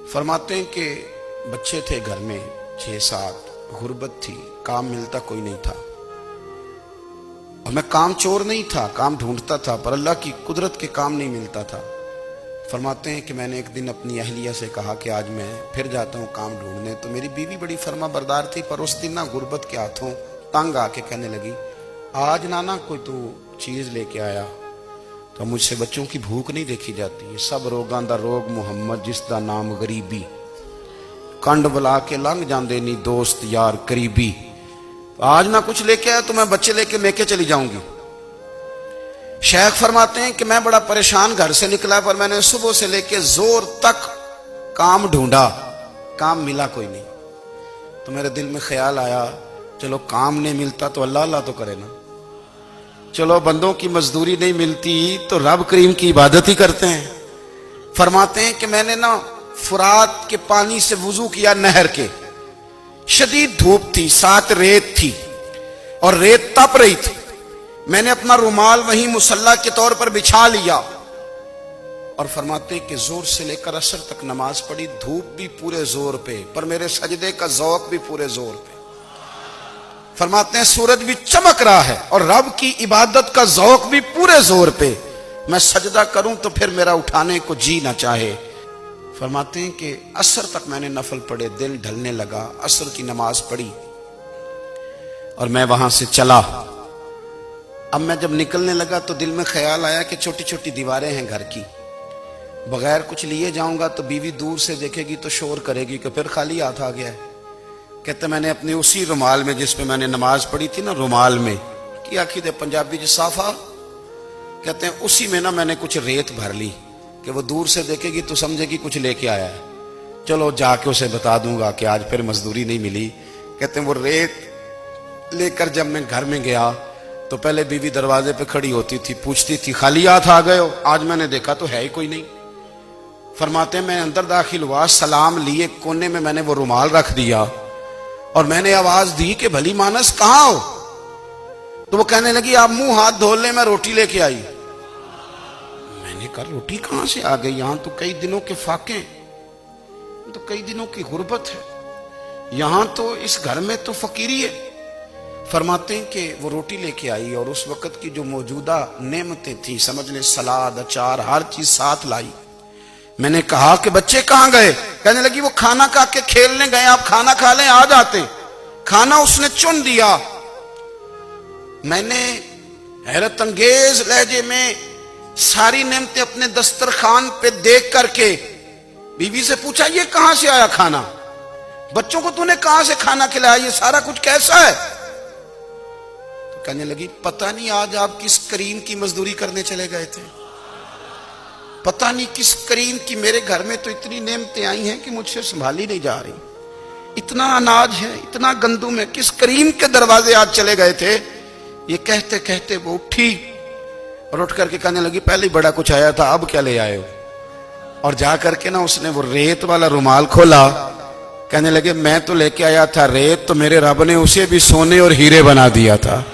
फरमाते हैं कि बच्चे थे घर में 6-7, गुर्बत थी, काम मिलता कोई नहीं था और मैं काम चोर नहीं था, काम ढूंढता था, पर अल्लाह की कुदरत के काम नहीं मिलता था। फरमाते हैं कि मैंने एक दिन अपनी अहलिया से कहा कि आज मैं फिर जाता हूँ काम ढूंढने। तो मेरी बीवी बड़ी फर्मा बरदार थी, पर उस दिन ना गुर्बत के हाथों तंग आके कहने लगी, आज नाना कोई तू चीज लेके आया। तो मुझसे बच्चों की भूख नहीं देखी जाती है। सब रोगां दा रोग मुहम्मद जिसदा नाम गरीबी, कंड बुला के लंघ जांदे नी दोस्त यार करीबी। आज ना कुछ लेके आया तो मैं बच्चे लेके चली जाऊंगी। शेख फरमाते हैं कि मैं बड़ा परेशान घर से निकला, पर मैंने सुबह से लेके जोर तक काम ढूंढा, काम मिला कोई नहीं। तो मेरे दिल में ख्याल आया, चलो काम नहीं मिलता तो अल्लाह अल्लाह तो करे ना, चलो बंदों की मजदूरी नहीं मिलती तो रब करीम की इबादत ही करते हैं। फरमाते हैं कि मैंने ना फुरात के पानी से वुजू किया, नहर के। शदीद धूप थी, साथ रेत थी और रेत तप रही थी। मैंने अपना रुमाल वहीं मुसल्ला के तौर पर बिछा लिया और फरमाते हैं कि जोर से लेकर असर तक नमाज पढ़ी। धूप भी पूरे जोर पे, पर मेरे सजदे का ज़ौक़ भी पूरे जोर पे। फरमाते हैं सूरज भी चमक रहा है और रब की इबादत का ज़ौक़ भी पूरे जोर पे। मैं सजदा करूं तो फिर मेरा उठाने को जी ना चाहे। फरमाते हैं कि असर तक मैंने नफल पढ़े, दिल ढलने लगा, असर की नमाज पढ़ी और मैं वहां से चला। अब मैं जब निकलने लगा तो दिल में ख्याल आया कि छोटी छोटी दीवारें हैं घर की, बगैर कुछ लिए जाऊंगा तो बीवी दूर से देखेगी तो शोर करेगी कि फिर खाली हाथ आ गया है। कहते मैंने अपने उसी रुमाल में जिस पे मैंने नमाज पढ़ी थी ना, रुमाल में की आखिर पंजाबी जो साफा कहते हैं, उसी में ना मैंने कुछ रेत भर ली कि वो दूर से देखेगी तो समझेगी कुछ लेके आया है। चलो जाके उसे बता दूंगा कि आज फिर मजदूरी नहीं मिली। कहते हैं वो रेत लेकर जब मैं घर में गया तो पहले बीवी दरवाजे पे खड़ी होती थी, पूछती थी खाली हाथ आ गए हो? आज मैंने देखा तो है ही कोई नहीं। फरमाते हैं मैं अंदर दाखिल हुआ, सलाम लिए, कोने में मैंने वो रुमाल रख दिया और मैंने आवाज दी कि भली मानस कहां हो? तो वो कहने लगी आप मुंह हाथ धो ले, मैं रोटी लेके आई। मैंने कहा रोटी कहां से आ गई? यहां तो कई दिनों के फाके, तो कई दिनों की गुर्बत है, यहां तो इस घर में तो फकीरी है। फरमाते हैं कि वो रोटी लेके आई और उस वक्त की जो मौजूदा नेमतें थी, समझ ले सलाद, अचार, हर चीज साथ लाई। मैंने कहा कि बच्चे कहां गए? कहने लगी वो खाना खा के खेलने गए, आप खाना खा लें आ जाते। खाना उसने चुन दिया। मैंने हैरत अंगेज लहजे में सारी नेमतें अपने दस्तरखान पे देख करके बीवी से पूछा ये कहां से आया खाना? बच्चों को तूने कहां से खाना खिलाया? ये सारा कुछ कैसा है? तो कहने लगी पता नहीं आज आप किस करीम की मजदूरी करने चले गए थे, पता नहीं किस करीम की, मेरे घर में तो इतनी नेमतें आई हैं कि मुझसे संभाली नहीं जा रही, इतना अनाज है, इतना गंदुम है, किस करीम के दरवाजे आज चले गए थे? ये कहते कहते वो उठी और उठ करके कहने लगी पहले ही बड़ा कुछ आया था, अब क्या ले आए हो? और जा करके ना उसने वो रेत वाला रुमाल खोला। कहने लगे मैं तो लेके आया था रेत, तो मेरे रब ने उसे भी सोने और हीरे बना दिया था।